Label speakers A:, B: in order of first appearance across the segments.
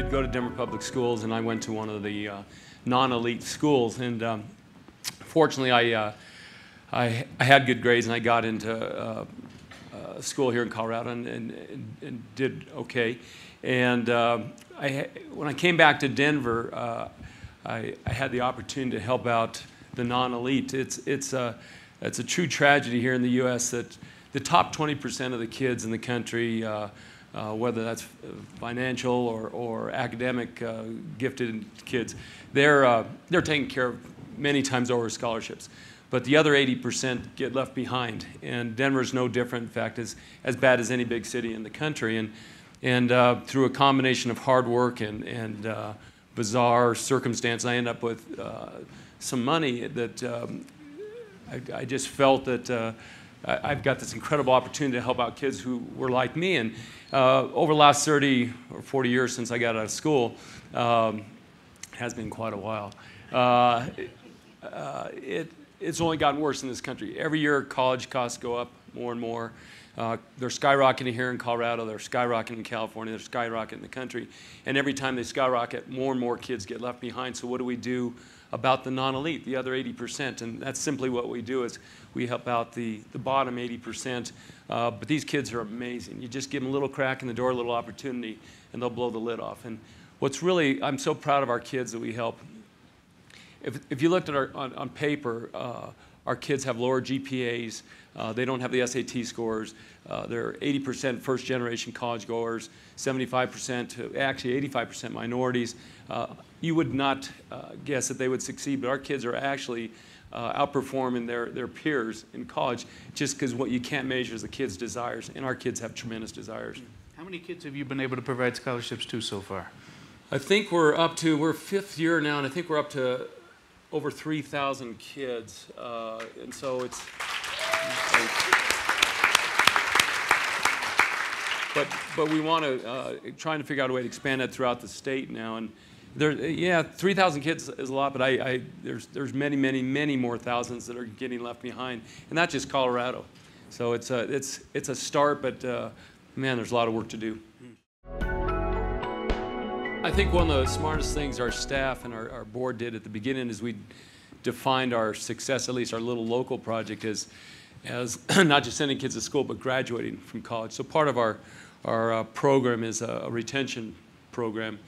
A: did go to Denver Public Schools, and I went to one of the non-elite schools. And fortunately, I had good grades, and I got into school here in Colorado and did okay. And when I came back to Denver, I had the opportunity to help out the non-elite. It's a true tragedy here in the U.S. that the top 20% of the kids in the country, whether that's financial or academic gifted kids, they're taken care of many times over scholarships. But the other 80% get left behind, and Denver's no different. In fact, as bad as any big city in the country. And through a combination of hard work and bizarre circumstance, I end up with some money that I just felt that I've got this incredible opportunity to help out kids who were like me. And over the last 30 or 40 years since I got out of school, has been quite a while, it's only gotten worse in this country. Every year, college costs go up more and more. They're skyrocketing here in Colorado, they're skyrocketing in California, they're skyrocketing in the country. And every time they skyrocket, more and more kids get left behind. So what do we do about the non-elite, the other 80%? And that's simply what we do, is we help out the bottom 80%. But these kids are amazing. You just give them a little crack in the door, a little opportunity, and they'll blow the lid off. And what's really, I'm so proud of our kids that we help. If you looked at on paper, our kids have lower GPAs. They don't have the SAT scores. They're 80% first-generation college goers, 75%, actually 85% minorities. You would not guess that they would succeed, but our kids are actually outperforming their peers in college, just because what you can't measure is the kids' desires, and our kids have tremendous desires.
B: How many kids have you been able to provide scholarships to so far?
A: I think we're fifth year now, and I think we're up to over 3,000 kids, and so it's. But we want to trying to figure out a way to expand that throughout the state now, and yeah, 3,000 kids is a lot, but there's many more thousands that are getting left behind, and not just Colorado. So it's a start, but man, there's a lot of work to do. I think one of the smartest things our staff and our board did at the beginning is we defined our success, at least our little local project, as not just sending kids to school, but graduating from college. So part of our program is a retention program.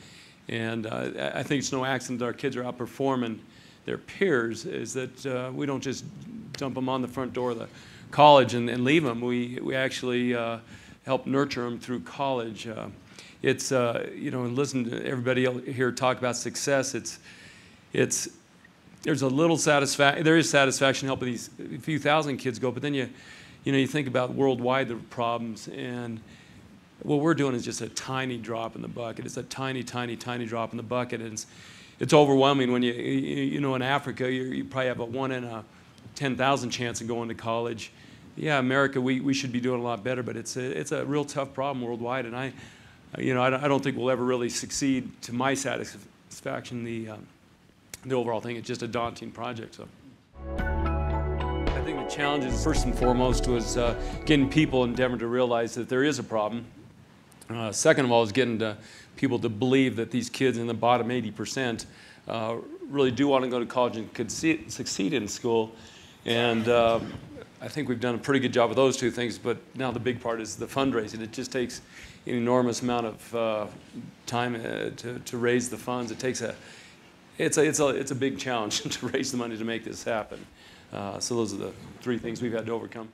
A: And I think it's no accident that our kids are outperforming their peers, is that we don't just dump them on the front door of the college and leave them. We actually help nurture them through college. It's you know, and listen to everybody here talk about success. There's a little satisfaction. There is satisfaction helping these few thousand kids go, but then you think about worldwide the problems, and what we're doing is just a tiny drop in the bucket. It's a tiny drop in the bucket, and it's overwhelming when you know, in Africa you probably have a 1 in a 10,000 chance of going to college. Yeah, America, we should be doing a lot better, but it's a real tough problem worldwide, and I don't think we'll ever really succeed to my satisfaction. The overall thing, it's just a daunting project. So I think the challenge is, first and foremost, was getting people in Denver to realize that there is a problem. Second of all, is getting people to believe that these kids in the bottom 80% really do want to go to college and could succeed in school. And I think we've done a pretty good job of those two things, but now the big part is the fundraising. It just takes an enormous amount of time to raise the funds. It's a big challenge to raise the money to make this happen. So those are the three things we've had to overcome.